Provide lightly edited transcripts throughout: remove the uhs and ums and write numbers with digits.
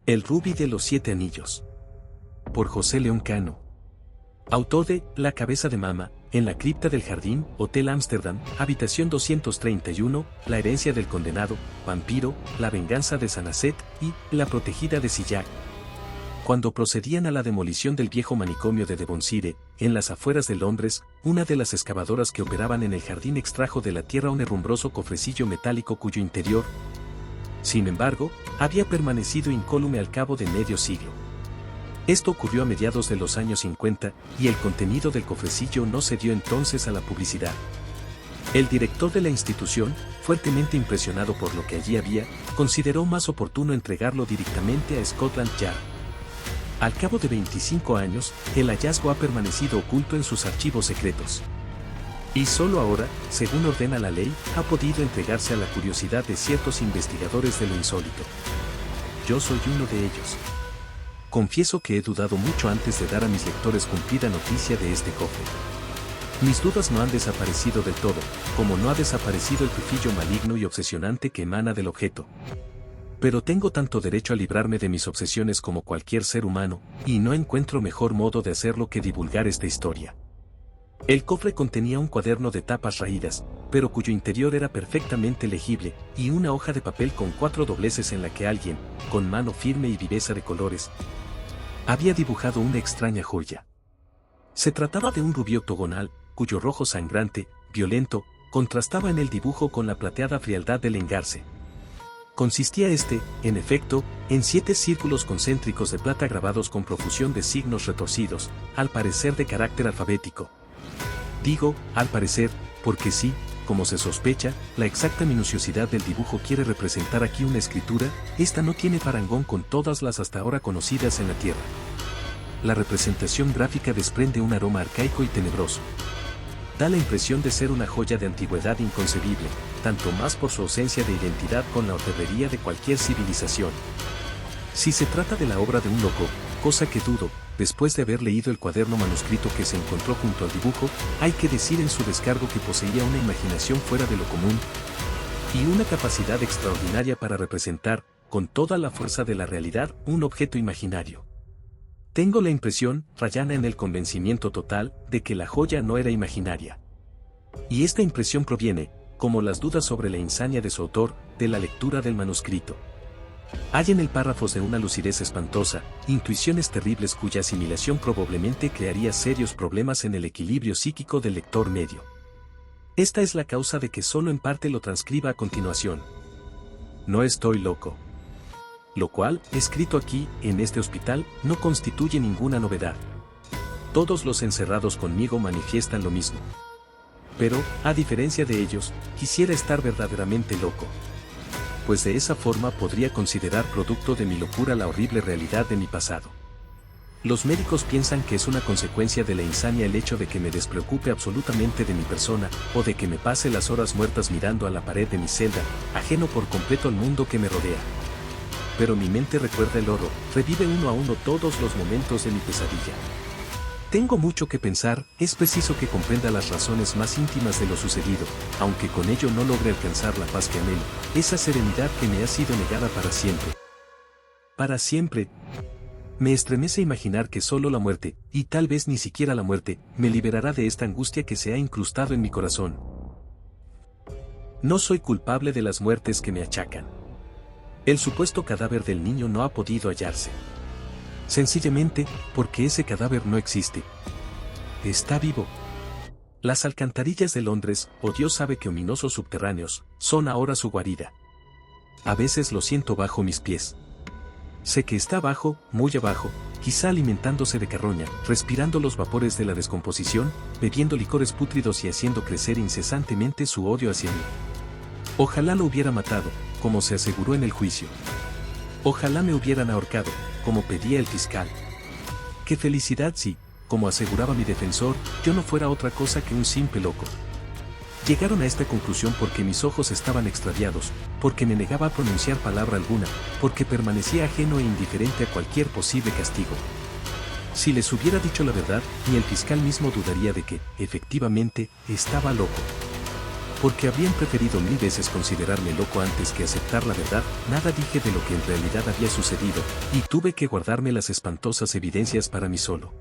El rubí de los 7 anillos. Por José León Cano. Autor de La cabeza de Mama, En la cripta del jardín, Hotel Ámsterdam, habitación 231, La herencia del condenado, Vampiro, La venganza de Sancet y La protegida de Sillac. Cuando procedían a la demolición del viejo manicomio de Devonshire, en las afueras de Londres, una de las excavadoras que operaban en el jardín extrajo de la tierra un herrumbroso cofrecillo metálico cuyo interior, sin embargo, había permanecido incólume al cabo de medio siglo. Esto ocurrió a mediados de los años 50, y el contenido del cofrecillo no se dio entonces a la publicidad. El director de la institución, fuertemente impresionado por lo que allí había, consideró más oportuno entregarlo directamente a Scotland Yard. Al cabo de 25 años, el hallazgo ha permanecido oculto en sus archivos secretos. Y solo ahora, según ordena la ley, ha podido entregarse a la curiosidad de ciertos investigadores de lo insólito. Yo soy uno de ellos. Confieso que he dudado mucho antes de dar a mis lectores cumplida noticia de este cofre. Mis dudas no han desaparecido del todo, como no ha desaparecido el tufillo maligno y obsesionante que emana del objeto. Pero tengo tanto derecho a librarme de mis obsesiones como cualquier ser humano, y no encuentro mejor modo de hacerlo que divulgar esta historia. El cofre contenía un cuaderno de tapas raídas, pero cuyo interior era perfectamente legible, y una hoja de papel con 4 dobleces en la que alguien, con mano firme y viveza de colores, había dibujado una extraña joya. Se trataba de un rubí octogonal, cuyo rojo sangrante, violento, contrastaba en el dibujo con la plateada frialdad del engarce. Consistía en efecto, en 7 círculos concéntricos de plata grabados con profusión de signos retorcidos, al parecer de carácter alfabético. Digo, al parecer, porque sí, como se sospecha, la exacta minuciosidad del dibujo quiere representar aquí una escritura, esta no tiene parangón con todas las hasta ahora conocidas en la Tierra. La representación gráfica desprende un aroma arcaico y tenebroso. Da la impresión de ser una joya de antigüedad inconcebible, tanto más por su ausencia de identidad con la orfebrería de cualquier civilización. Si se trata de la obra de un loco, cosa que dudo, después de haber leído el cuaderno manuscrito que se encontró junto al dibujo, hay que decir en su descargo que poseía una imaginación fuera de lo común y una capacidad extraordinaria para representar, con toda la fuerza de la realidad, un objeto imaginario. Tengo la impresión, rayana en el convencimiento total, de que la joya no era imaginaria. Y esta impresión proviene, como las dudas sobre la insania de su autor, de la lectura del manuscrito. Hay en el párrafos de una lucidez espantosa, intuiciones terribles cuya asimilación probablemente crearía serios problemas en el equilibrio psíquico del lector medio. Esta es la causa de que solo en parte lo transcriba a continuación. No estoy loco. Lo cual, escrito aquí, en este hospital, no constituye ninguna novedad. Todos los encerrados conmigo manifiestan lo mismo. Pero, a diferencia de ellos, quisiera estar verdaderamente loco. Pues de esa forma podría considerar producto de mi locura la horrible realidad de mi pasado. Los médicos piensan que es una consecuencia de la insania el hecho de que me despreocupe absolutamente de mi persona, o de que me pase las horas muertas mirando a la pared de mi celda, ajeno por completo al mundo que me rodea. Pero mi mente recuerda el oro, revive uno a uno todos los momentos de mi pesadilla. Tengo mucho que pensar, es preciso que comprenda las razones más íntimas de lo sucedido, aunque con ello no logre alcanzar la paz que anhelo, esa serenidad que me ha sido negada para siempre. Para siempre. Me estremece imaginar que solo la muerte, y tal vez ni siquiera la muerte, me liberará de esta angustia que se ha incrustado en mi corazón. No soy culpable de las muertes que me achacan. El supuesto cadáver del niño no ha podido hallarse. Sencillamente, porque ese cadáver no existe. Está vivo. Las alcantarillas de Londres, o Dios sabe qué ominosos subterráneos, son ahora su guarida. A veces lo siento bajo mis pies. Sé que está abajo, muy abajo, quizá alimentándose de carroña, respirando los vapores de la descomposición, bebiendo licores pútridos y haciendo crecer incesantemente su odio hacia mí. Ojalá lo hubiera matado, como se aseguró en el juicio. Ojalá me hubieran ahorcado, como pedía el fiscal. Qué felicidad si, como aseguraba mi defensor, yo no fuera otra cosa que un simple loco. Llegaron a esta conclusión porque mis ojos estaban extraviados, porque me negaba a pronunciar palabra alguna, porque permanecía ajeno e indiferente a cualquier posible castigo. Si les hubiera dicho la verdad, ni el fiscal mismo dudaría de que, efectivamente, estaba loco. Porque habrían preferido 1000 veces considerarme loco antes que aceptar la verdad. Nada dije de lo que en realidad había sucedido, y tuve que guardarme las espantosas evidencias para mí solo.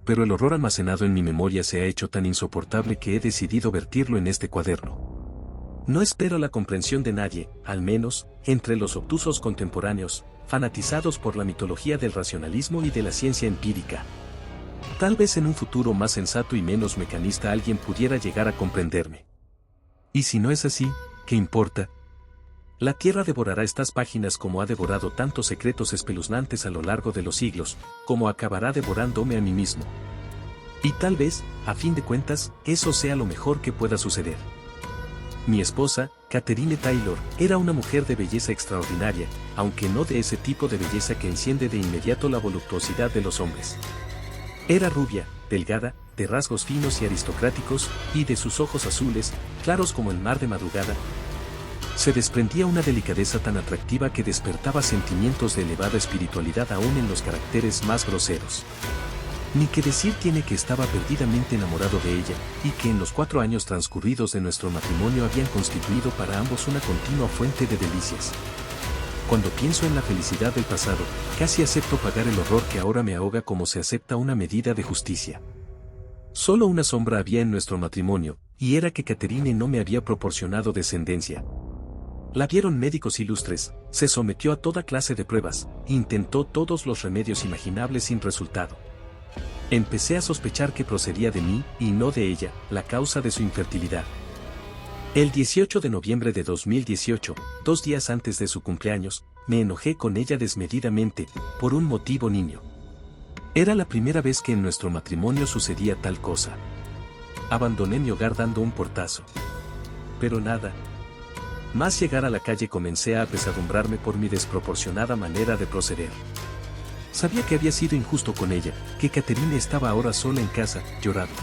Pero el horror almacenado en mi memoria se ha hecho tan insoportable que he decidido vertirlo en este cuaderno. No espero la comprensión de nadie, al menos, entre los obtusos contemporáneos, fanatizados por la mitología del racionalismo y de la ciencia empírica. Tal vez en un futuro más sensato y menos mecanista alguien pudiera llegar a comprenderme. Y si no es así, ¿qué importa? La Tierra devorará estas páginas como ha devorado tantos secretos espeluznantes a lo largo de los siglos, como acabará devorándome a mí mismo. Y tal vez, a fin de cuentas, eso sea lo mejor que pueda suceder. Mi esposa, Catherine Taylor, era una mujer de belleza extraordinaria, aunque no de ese tipo de belleza que enciende de inmediato la voluptuosidad de los hombres. Era rubia, delgada, de rasgos finos y aristocráticos, y de sus ojos azules, claros como el mar de madrugada, se desprendía una delicadeza tan atractiva que despertaba sentimientos de elevada espiritualidad aún en los caracteres más groseros. Ni que decir tiene que estaba perdidamente enamorado de ella, y que en los 4 años transcurridos de nuestro matrimonio habían constituido para ambos una continua fuente de delicias. Cuando pienso en la felicidad del pasado, casi acepto pagar el horror que ahora me ahoga como se acepta una medida de justicia. Solo una sombra había en nuestro matrimonio, y era que Catherine no me había proporcionado descendencia. La vieron médicos ilustres, se sometió a toda clase de pruebas, intentó todos los remedios imaginables sin resultado. Empecé a sospechar que procedía de mí, y no de ella, la causa de su infertilidad. El 18 de noviembre de 2018, 2 días antes de su cumpleaños, me enojé con ella desmedidamente, por un motivo niño. Era la primera vez que en nuestro matrimonio sucedía tal cosa. Abandoné mi hogar dando un portazo. Pero nada. Más llegar a la calle comencé a apesadumbrarme por mi desproporcionada manera de proceder. Sabía que había sido injusto con ella, que Catherine estaba ahora sola en casa, llorando.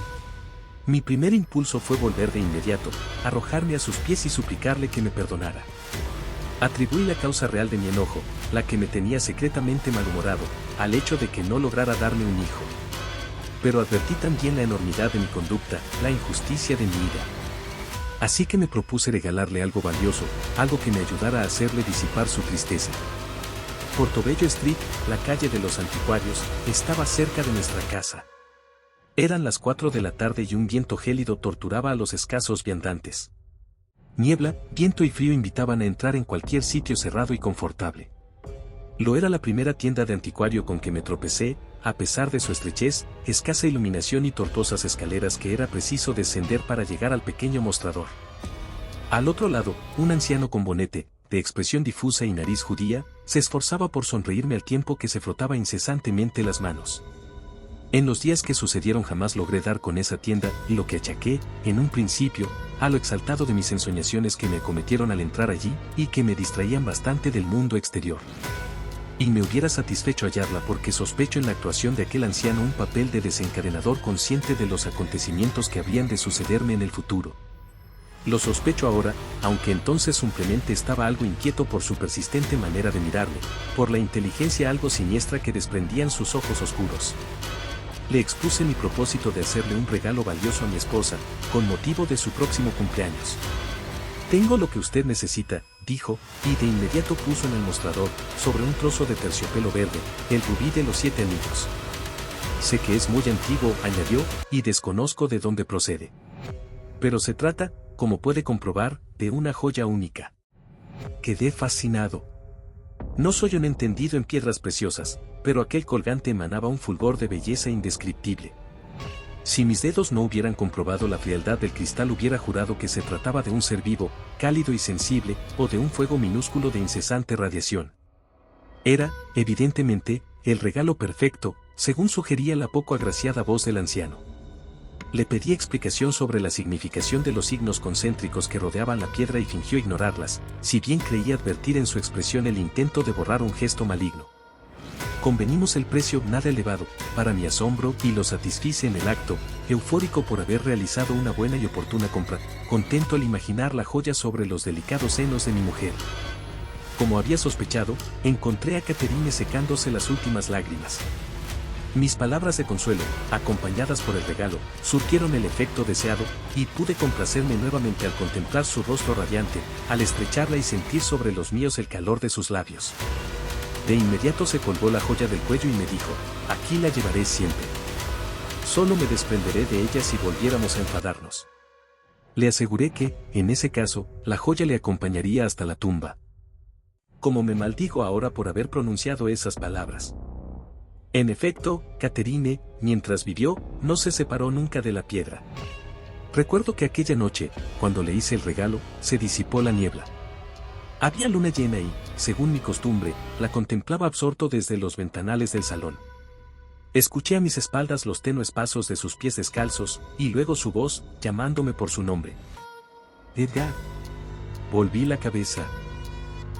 Mi primer impulso fue volver de inmediato, arrojarme a sus pies y suplicarle que me perdonara. Atribuí la causa real de mi enojo, la que me tenía secretamente malhumorado, al hecho de que no lograra darme un hijo. Pero advertí también la enormidad de mi conducta, la injusticia de mi ira. Así que me propuse regalarle algo valioso, algo que me ayudara a hacerle disipar su tristeza. Portobello Street, la calle de los anticuarios, estaba cerca de nuestra casa. Eran las 4 de la tarde y un viento gélido torturaba a los escasos viandantes. Niebla, viento y frío invitaban a entrar en cualquier sitio cerrado y confortable. Lo era la primera tienda de anticuario con que me tropecé, a pesar de su estrechez, escasa iluminación y tortuosas escaleras que era preciso descender para llegar al pequeño mostrador. Al otro lado, un anciano con bonete, de expresión difusa y nariz judía, se esforzaba por sonreírme al tiempo que se frotaba incesantemente las manos. En los días que sucedieron jamás logré dar con esa tienda, y lo que achaqué, en un principio, a lo exaltado de mis ensoñaciones que me acometieron al entrar allí, y que me distraían bastante del mundo exterior. Y me hubiera satisfecho hallarla porque sospecho en la actuación de aquel anciano un papel de desencadenador consciente de los acontecimientos que habrían de sucederme en el futuro. Lo sospecho ahora, aunque entonces simplemente estaba algo inquieto por su persistente manera de mirarme, por la inteligencia algo siniestra que desprendían sus ojos oscuros. Le expuse mi propósito de hacerle un regalo valioso a mi esposa, con motivo de su próximo cumpleaños. «Tengo lo que usted necesita», dijo, y de inmediato puso en el mostrador, sobre un trozo de terciopelo verde, el rubí de los 7 anillos. «Sé que es muy antiguo», añadió, «y desconozco de dónde procede. Pero se trata, como puede comprobar, de una joya única». Quedé fascinado. No soy un entendido en piedras preciosas, pero aquel colgante emanaba un fulgor de belleza indescriptible. Si mis dedos no hubieran comprobado la frialdad del cristal hubiera jurado que se trataba de un ser vivo, cálido y sensible, o de un fuego minúsculo de incesante radiación. Era, evidentemente, el regalo perfecto, según sugería la poco agraciada voz del anciano. Le pedí explicación sobre la significación de los signos concéntricos que rodeaban la piedra y fingió ignorarlas, si bien creí advertir en su expresión el intento de borrar un gesto maligno. Convenimos el precio nada elevado, para mi asombro, y lo satisfice en el acto, eufórico por haber realizado una buena y oportuna compra, contento al imaginar la joya sobre los delicados senos de mi mujer. Como había sospechado, encontré a Catherine secándose las últimas lágrimas. Mis palabras de consuelo, acompañadas por el regalo, surtieron el efecto deseado, y pude complacerme nuevamente al contemplar su rostro radiante, al estrecharla y sentir sobre los míos el calor de sus labios. De inmediato se colgó la joya del cuello y me dijo, aquí la llevaré siempre. Solo me desprenderé de ella si volviéramos a enfadarnos. Le aseguré que, en ese caso, la joya le acompañaría hasta la tumba. Como me maldigo ahora por haber pronunciado esas palabras. En efecto, Catherine, mientras vivió, no se separó nunca de la piedra. Recuerdo que aquella noche, cuando le hice el regalo, se disipó la niebla. Había luna llena y, según mi costumbre, la contemplaba absorto desde los ventanales del salón. Escuché a mis espaldas los tenues pasos de sus pies descalzos, y luego su voz, llamándome por su nombre. Edgar. Volví la cabeza.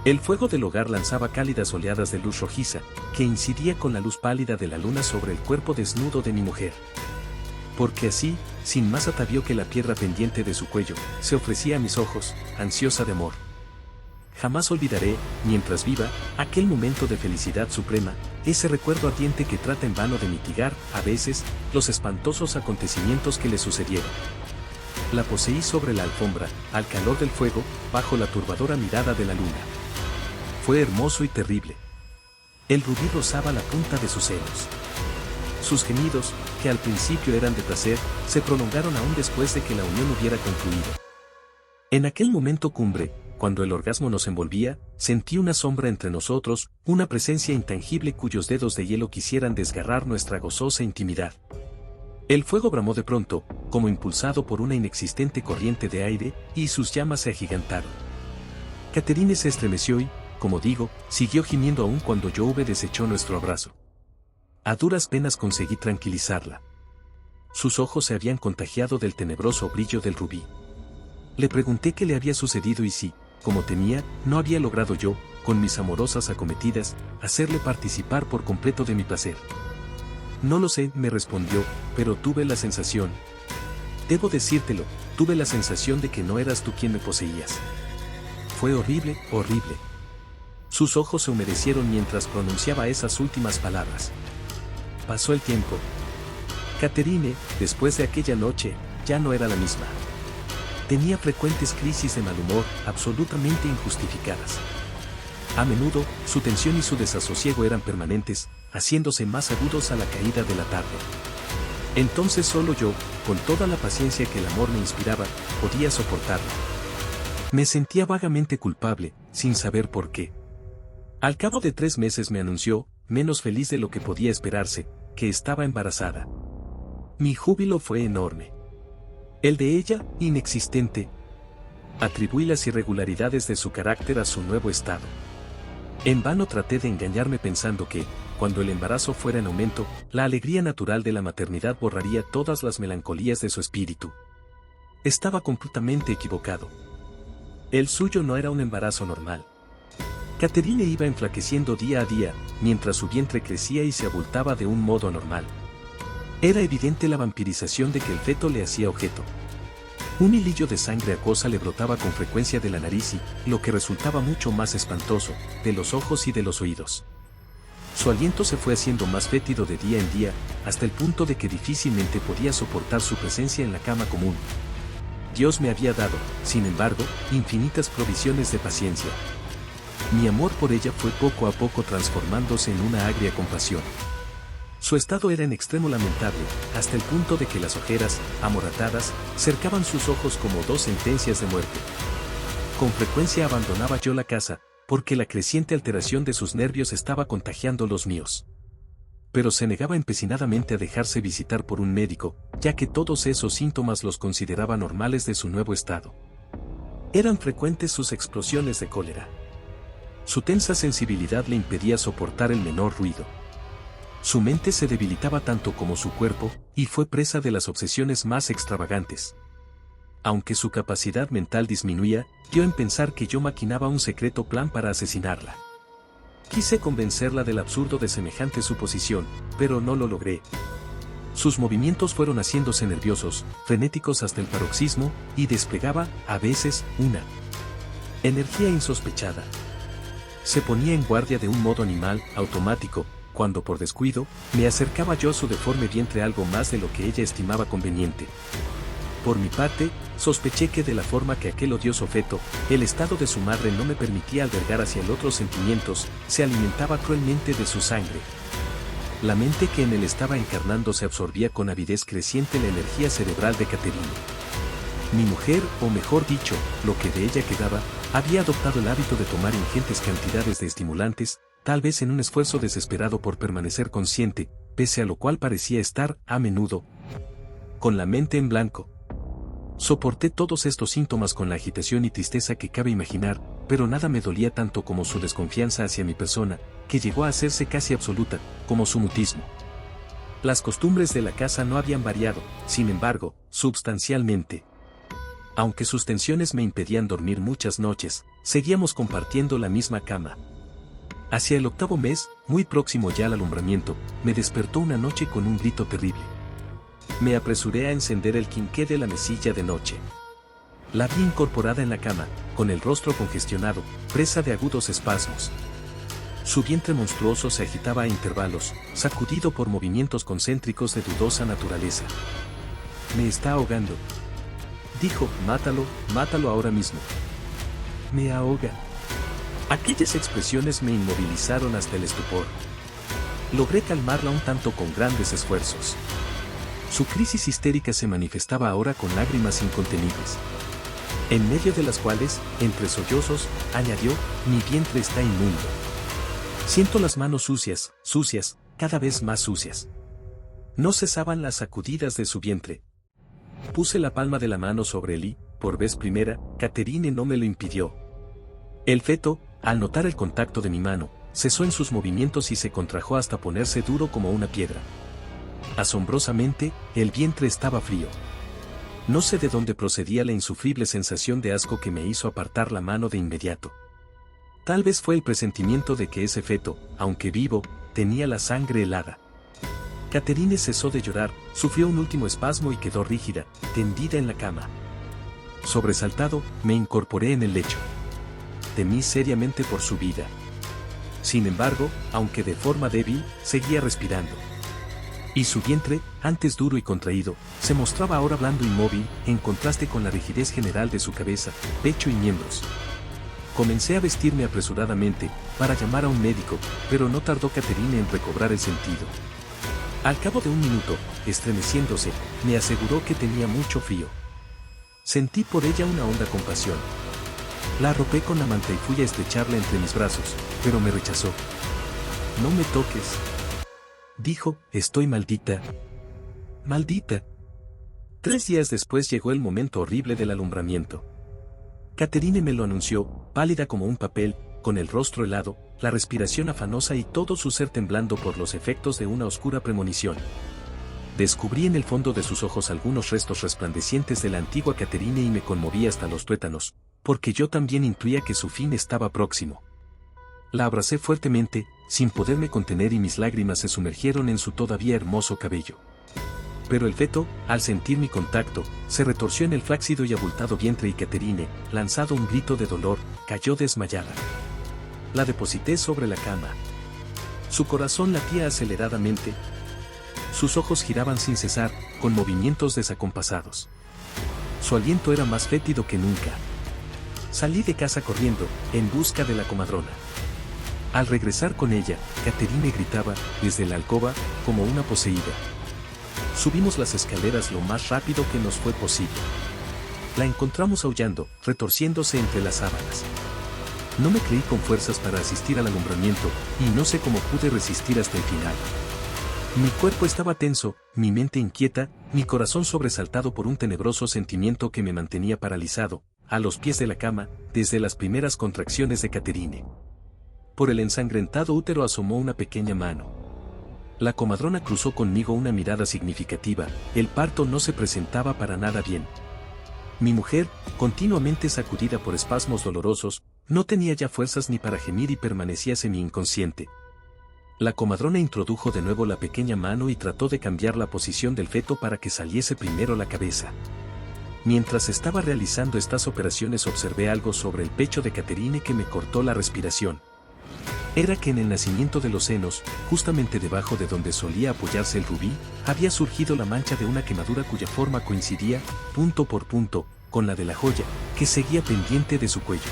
El fuego del hogar lanzaba cálidas oleadas de luz rojiza, que incidía con la luz pálida de la luna sobre el cuerpo desnudo de mi mujer. Porque así, sin más atavío que la piedra pendiente de su cuello, se ofrecía a mis ojos, ansiosa de amor. Jamás olvidaré, mientras viva, aquel momento de felicidad suprema, ese recuerdo ardiente que trata en vano de mitigar, a veces, los espantosos acontecimientos que le sucedieron. La poseí sobre la alfombra, al calor del fuego, bajo la turbadora mirada de la luna. Fue hermoso y terrible. El rubí rozaba la punta de sus senos. Sus gemidos, que al principio eran de placer, se prolongaron aún después de que la unión hubiera concluido. En aquel momento cumbre, cuando el orgasmo nos envolvía, sentí una sombra entre nosotros, una presencia intangible cuyos dedos de hielo quisieran desgarrar nuestra gozosa intimidad. El fuego bramó de pronto, como impulsado por una inexistente corriente de aire, y sus llamas se agigantaron. Catherine se estremeció y, como digo, siguió gimiendo aún cuando yo hube deshecho nuestro abrazo. A duras penas conseguí tranquilizarla. Sus ojos se habían contagiado del tenebroso brillo del rubí. Le pregunté qué le había sucedido y si, como temía, no había logrado yo, con mis amorosas acometidas, hacerle participar por completo de mi placer. No lo sé, me respondió, pero tuve la sensación. Debo decírtelo, tuve la sensación de que no eras tú quien me poseías. Fue horrible, horrible. Sus ojos se humedecieron mientras pronunciaba esas últimas palabras. Pasó el tiempo. Catherine, después de aquella noche, ya no era la misma. Tenía frecuentes crisis de mal humor, absolutamente injustificadas. A menudo, su tensión y su desasosiego eran permanentes, haciéndose más agudos a la caída de la tarde. Entonces solo yo, con toda la paciencia que el amor me inspiraba, podía soportarla. Me sentía vagamente culpable, sin saber por qué. Al cabo de 3 meses me anunció, menos feliz de lo que podía esperarse, que estaba embarazada. Mi júbilo fue enorme. El de ella, inexistente. Atribuí las irregularidades de su carácter a su nuevo estado. En vano traté de engañarme pensando que, cuando el embarazo fuera en aumento, la alegría natural de la maternidad borraría todas las melancolías de su espíritu. Estaba completamente equivocado. El suyo no era un embarazo normal. Catherine iba enflaqueciendo día a día, mientras su vientre crecía y se abultaba de un modo anormal. Era evidente la vampirización de que el feto le hacía objeto. Un hilillo de sangre acuosa le brotaba con frecuencia de la nariz y, lo que resultaba mucho más espantoso, de los ojos y de los oídos. Su aliento se fue haciendo más fétido de día en día, hasta el punto de que difícilmente podía soportar su presencia en la cama común. Dios me había dado, sin embargo, infinitas provisiones de paciencia. Mi amor por ella fue poco a poco transformándose en una agria compasión. Su estado era en extremo lamentable, hasta el punto de que las ojeras, amoratadas, cercaban sus ojos como 2 sentencias de muerte. Con frecuencia abandonaba yo la casa, porque la creciente alteración de sus nervios estaba contagiando los míos. Pero se negaba empecinadamente a dejarse visitar por un médico, ya que todos esos síntomas los consideraba normales de su nuevo estado. Eran frecuentes sus explosiones de cólera. Su tensa sensibilidad le impedía soportar el menor ruido. Su mente se debilitaba tanto como su cuerpo, y fue presa de las obsesiones más extravagantes. Aunque su capacidad mental disminuía, dio en pensar que yo maquinaba un secreto plan para asesinarla. Quise convencerla del absurdo de semejante suposición, pero no lo logré. Sus movimientos fueron haciéndose nerviosos, frenéticos hasta el paroxismo, y desplegaba, a veces, una energía insospechada. Se ponía en guardia de un modo animal, automático, cuando por descuido, me acercaba yo a su deforme vientre algo más de lo que ella estimaba conveniente. Por mi parte, sospeché que de la forma que aquel odioso feto, el estado de su madre no me permitía albergar hacia el otro sentimientos, se alimentaba cruelmente de su sangre. La mente que en él estaba encarnándose absorbía con avidez creciente la energía cerebral de Caterine. Mi mujer, o mejor dicho, lo que de ella quedaba, había adoptado el hábito de tomar ingentes cantidades de estimulantes, tal vez en un esfuerzo desesperado por permanecer consciente, pese a lo cual parecía estar, a menudo, con la mente en blanco. Soporté todos estos síntomas con la agitación y tristeza que cabe imaginar, pero nada me dolía tanto como su desconfianza hacia mi persona, que llegó a hacerse casi absoluta, como su mutismo. Las costumbres de la casa no habían variado, sin embargo, substancialmente. Aunque sus tensiones me impedían dormir muchas noches, seguíamos compartiendo la misma cama. Hacia el 8º mes, muy próximo ya al alumbramiento, me despertó una noche con un grito terrible. Me apresuré a encender el quinqué de la mesilla de noche. La vi incorporada en la cama, con el rostro congestionado, presa de agudos espasmos. Su vientre monstruoso se agitaba a intervalos, sacudido por movimientos concéntricos de dudosa naturaleza. «Me está ahogando», dijo. «Mátalo, mátalo ahora mismo». «Me ahoga». Aquellas expresiones me inmovilizaron hasta el estupor. Logré calmarla un tanto con grandes esfuerzos. Su crisis histérica se manifestaba ahora con lágrimas incontenibles, en medio de las cuales, entre sollozos, añadió: «Mi vientre está inmundo. Siento las manos sucias, sucias, cada vez más sucias». No cesaban las sacudidas de su vientre. Puse la palma de la mano sobre él y, por vez primera, Caterine no me lo impidió. El feto, al notar el contacto de mi mano, cesó en sus movimientos y se contrajo hasta ponerse duro como una piedra. Asombrosamente, el vientre estaba frío. No sé de dónde procedía la insufrible sensación de asco que me hizo apartar la mano de inmediato. Tal vez fue el presentimiento de que ese feto, aunque vivo, tenía la sangre helada. Caterine cesó de llorar, sufrió un último espasmo y quedó rígida, tendida en la cama. Sobresaltado, me incorporé en el lecho. Temí seriamente por su vida. Sin embargo, aunque de forma débil, seguía respirando. Y su vientre, antes duro y contraído, se mostraba ahora blando y móvil, en contraste con la rigidez general de su cabeza, pecho y miembros. Comencé a vestirme apresuradamente, para llamar a un médico, pero no tardó Caterine en recobrar el sentido. Al cabo de un minuto, estremeciéndose, me aseguró que tenía mucho frío. Sentí por ella una honda compasión. La arropé con la manta y fui a estrecharla entre mis brazos, pero me rechazó. «No me toques», dijo. «Estoy maldita». «Maldita». 3 días después llegó el momento horrible del alumbramiento. Caterine me lo anunció, pálida como un papel, con el rostro helado, la respiración afanosa y todo su ser temblando por los efectos de una oscura premonición. Descubrí en el fondo de sus ojos algunos restos resplandecientes de la antigua Caterine y me conmoví hasta los tuétanos, porque yo también intuía que su fin estaba próximo. La abracé fuertemente, sin poderme contener, y mis lágrimas se sumergieron en su todavía hermoso cabello. Pero el feto, al sentir mi contacto, se retorció en el flácido y abultado vientre y Caterine, lanzado un grito de dolor, cayó desmayada. La deposité sobre la cama. Su corazón latía aceleradamente. Sus ojos giraban sin cesar, con movimientos desacompasados. Su aliento era más fétido que nunca. Salí de casa corriendo, en busca de la comadrona. Al regresar con ella, Caterine gritaba, desde la alcoba, como una poseída. Subimos las escaleras lo más rápido que nos fue posible. La encontramos aullando, retorciéndose entre las sábanas. No me creí con fuerzas para asistir al alumbramiento, y no sé cómo pude resistir hasta el final. Mi cuerpo estaba tenso, mi mente inquieta, mi corazón sobresaltado por un tenebroso sentimiento que me mantenía paralizado, a los pies de la cama, desde las primeras contracciones de Caterine. Por el ensangrentado útero asomó una pequeña mano. La comadrona cruzó conmigo una mirada significativa. El parto no se presentaba para nada bien. Mi mujer, continuamente sacudida por espasmos dolorosos, no tenía ya fuerzas ni para gemir y permanecía semi-inconsciente. La comadrona introdujo de nuevo la pequeña mano y trató de cambiar la posición del feto para que saliese primero la cabeza. Mientras estaba realizando estas operaciones observé algo sobre el pecho de Caterine que me cortó la respiración. Era que en el nacimiento de los senos, justamente debajo de donde solía apoyarse el rubí, había surgido la mancha de una quemadura cuya forma coincidía, punto por punto, con la de la joya, que seguía pendiente de su cuello.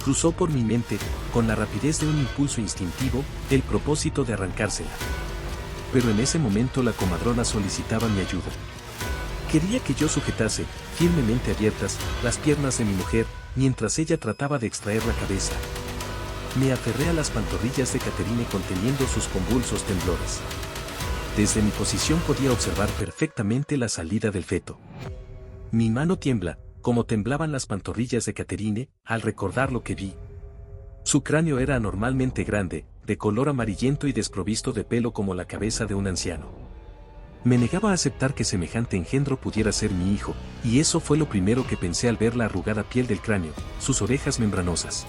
Cruzó por mi mente, con la rapidez de un impulso instintivo, el propósito de arrancársela. Pero en ese momento la comadrona solicitaba mi ayuda. Quería que yo sujetase, firmemente abiertas, las piernas de mi mujer, mientras ella trataba de extraer la cabeza. Me aferré a las pantorrillas de Caterine conteniendo sus convulsos temblores. Desde mi posición podía observar perfectamente la salida del feto. Mi mano tiembla, como temblaban las pantorrillas de Caterine, al recordar lo que vi. Su cráneo era anormalmente grande, de color amarillento y desprovisto de pelo como la cabeza de un anciano. Me negaba a aceptar que semejante engendro pudiera ser mi hijo, y eso fue lo primero que pensé al ver la arrugada piel del cráneo, sus orejas membranosas.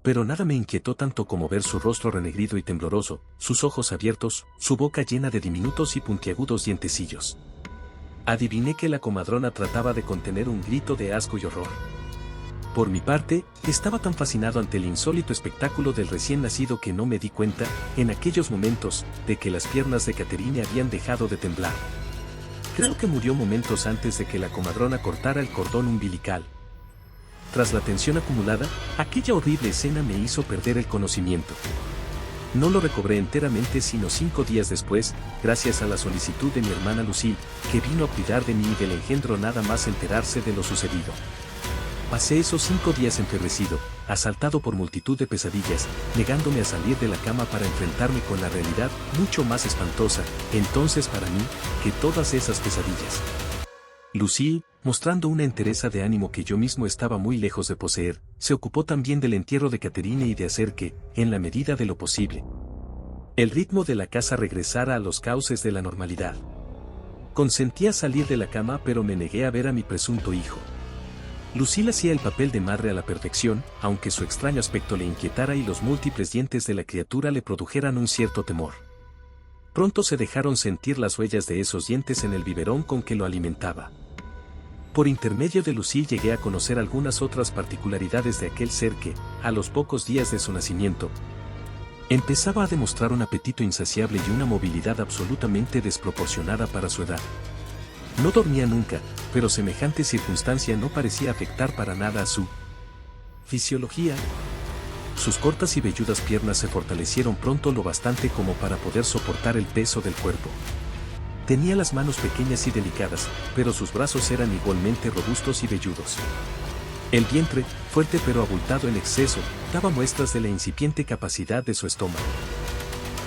Pero nada me inquietó tanto como ver su rostro renegrido y tembloroso, sus ojos abiertos, su boca llena de diminutos y puntiagudos dientecillos. Adiviné que la comadrona trataba de contener un grito de asco y horror. Por mi parte, estaba tan fascinado ante el insólito espectáculo del recién nacido que no me di cuenta, en aquellos momentos, de que las piernas de Caterine habían dejado de temblar. Creo que murió momentos antes de que la comadrona cortara el cordón umbilical. Tras la tensión acumulada, aquella horrible escena me hizo perder el conocimiento. No lo recobré enteramente sino 5 días después, gracias a la solicitud de mi hermana Lucille, que vino a cuidar de mí y del engendro nada más enterarse de lo sucedido. Pasé esos 5 días enferrecido, asaltado por multitud de pesadillas, negándome a salir de la cama para enfrentarme con la realidad, mucho más espantosa, entonces para mí, que todas esas pesadillas. Lucille, mostrando una entereza de ánimo que yo mismo estaba muy lejos de poseer, se ocupó también del entierro de Caterine y de hacer que, en la medida de lo posible, el ritmo de la casa regresara a los cauces de la normalidad. Consentía salir de la cama pero me negué a ver a mi presunto hijo. Lucille hacía el papel de madre a la perfección, aunque su extraño aspecto le inquietara y los múltiples dientes de la criatura le produjeran un cierto temor. Pronto se dejaron sentir las huellas de esos dientes en el biberón con que lo alimentaba. Por intermedio de Lucille llegué a conocer algunas otras particularidades de aquel ser que, a los pocos días de su nacimiento, empezaba a demostrar un apetito insaciable y una movilidad absolutamente desproporcionada para su edad. No dormía nunca, pero semejante circunstancia no parecía afectar para nada a su fisiología. Sus cortas y velludas piernas se fortalecieron pronto lo bastante como para poder soportar el peso del cuerpo. Tenía las manos pequeñas y delicadas, pero sus brazos eran igualmente robustos y velludos. El vientre, fuerte pero abultado en exceso, daba muestras de la incipiente capacidad de su estómago.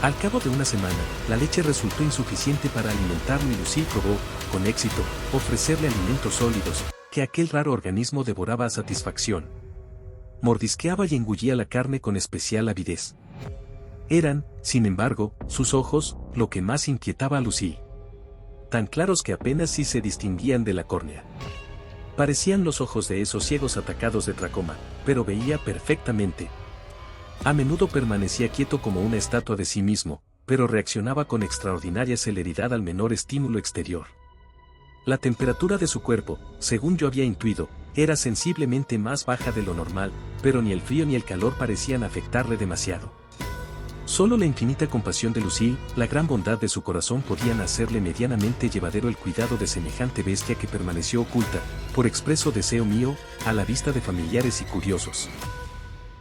Al cabo de una semana, la leche resultó insuficiente para alimentarlo y Lucille probó, con éxito, ofrecerle alimentos sólidos, que aquel raro organismo devoraba a satisfacción. Mordisqueaba y engullía la carne con especial avidez. Eran, sin embargo, sus ojos, lo que más inquietaba a Lucille. Tan claros que apenas si se distinguían de la córnea. Parecían los ojos de esos ciegos atacados de tracoma, pero veía perfectamente. A menudo permanecía quieto como una estatua de sí mismo, pero reaccionaba con extraordinaria celeridad al menor estímulo exterior. La temperatura de su cuerpo, según yo había intuido, era sensiblemente más baja de lo normal, pero ni el frío ni el calor parecían afectarle demasiado. Solo la infinita compasión de Lucille, la gran bondad de su corazón podían hacerle medianamente llevadero el cuidado de semejante bestia que permaneció oculta, por expreso deseo mío, a la vista de familiares y curiosos.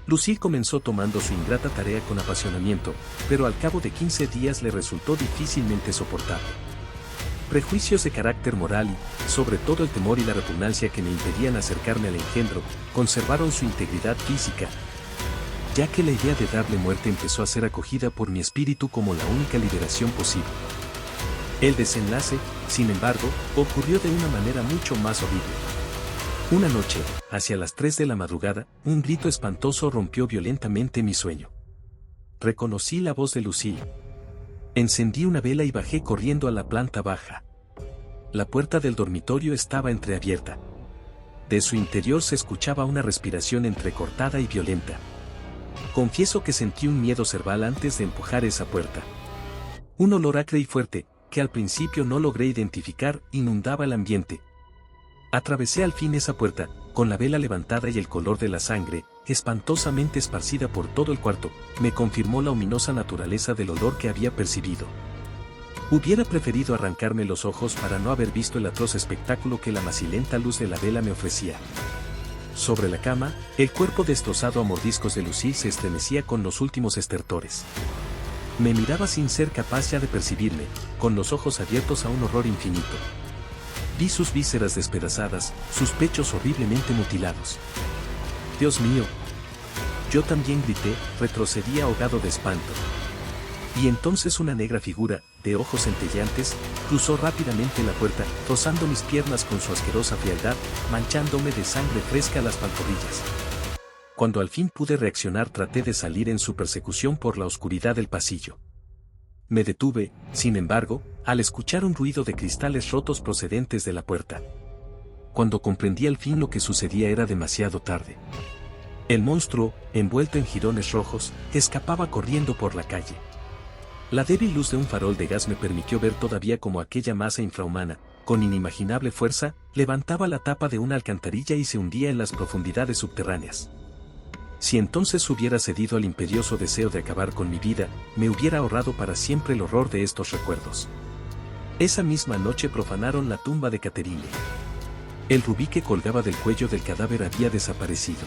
Lucille comenzó tomando su ingrata tarea con apasionamiento, pero al cabo de 15 días le resultó difícilmente soportable. Prejuicios de carácter moral y, sobre todo el temor y la repugnancia que me impedían acercarme al engendro, conservaron su integridad física, ya que la idea de darle muerte empezó a ser acogida por mi espíritu como la única liberación posible. El desenlace, sin embargo, ocurrió de una manera mucho más horrible. Una noche, hacia las 3 de la madrugada, un grito espantoso rompió violentamente mi sueño. Reconocí la voz de Lucille. Encendí una vela y bajé corriendo a la planta baja. La puerta del dormitorio estaba entreabierta. De su interior se escuchaba una respiración entrecortada y violenta. Confieso que sentí un miedo cerval antes de empujar esa puerta. Un olor acre y fuerte, que al principio no logré identificar, inundaba el ambiente. Atravesé al fin esa puerta, con la vela levantada y el color de la sangre, espantosamente esparcida por todo el cuarto, me confirmó la ominosa naturaleza del olor que había percibido. Hubiera preferido arrancarme los ojos para no haber visto el atroz espectáculo que la macilenta luz de la vela me ofrecía. Sobre la cama, el cuerpo destrozado a mordiscos de Lucille se estremecía con los últimos estertores. Me miraba sin ser capaz ya de percibirme, con los ojos abiertos a un horror infinito. Vi sus vísceras despedazadas, sus pechos horriblemente mutilados. ¡Dios mío! Yo también grité, retrocedí ahogado de espanto. Y entonces una negra figura, de ojos centelleantes, cruzó rápidamente la puerta, rozando mis piernas con su asquerosa frialdad, manchándome de sangre fresca las pantorrillas. Cuando al fin pude reaccionar, traté de salir en su persecución por la oscuridad del pasillo. Me detuve, sin embargo, al escuchar un ruido de cristales rotos procedentes de la puerta. Cuando comprendí al fin lo que sucedía era demasiado tarde. El monstruo, envuelto en jirones rojos, escapaba corriendo por la calle. La débil luz de un farol de gas me permitió ver todavía cómo aquella masa infrahumana, con inimaginable fuerza, levantaba la tapa de una alcantarilla y se hundía en las profundidades subterráneas. Si entonces hubiera cedido al imperioso deseo de acabar con mi vida, me hubiera ahorrado para siempre el horror de estos recuerdos. Esa misma noche profanaron la tumba de Catherine. El rubí que colgaba del cuello del cadáver había desaparecido.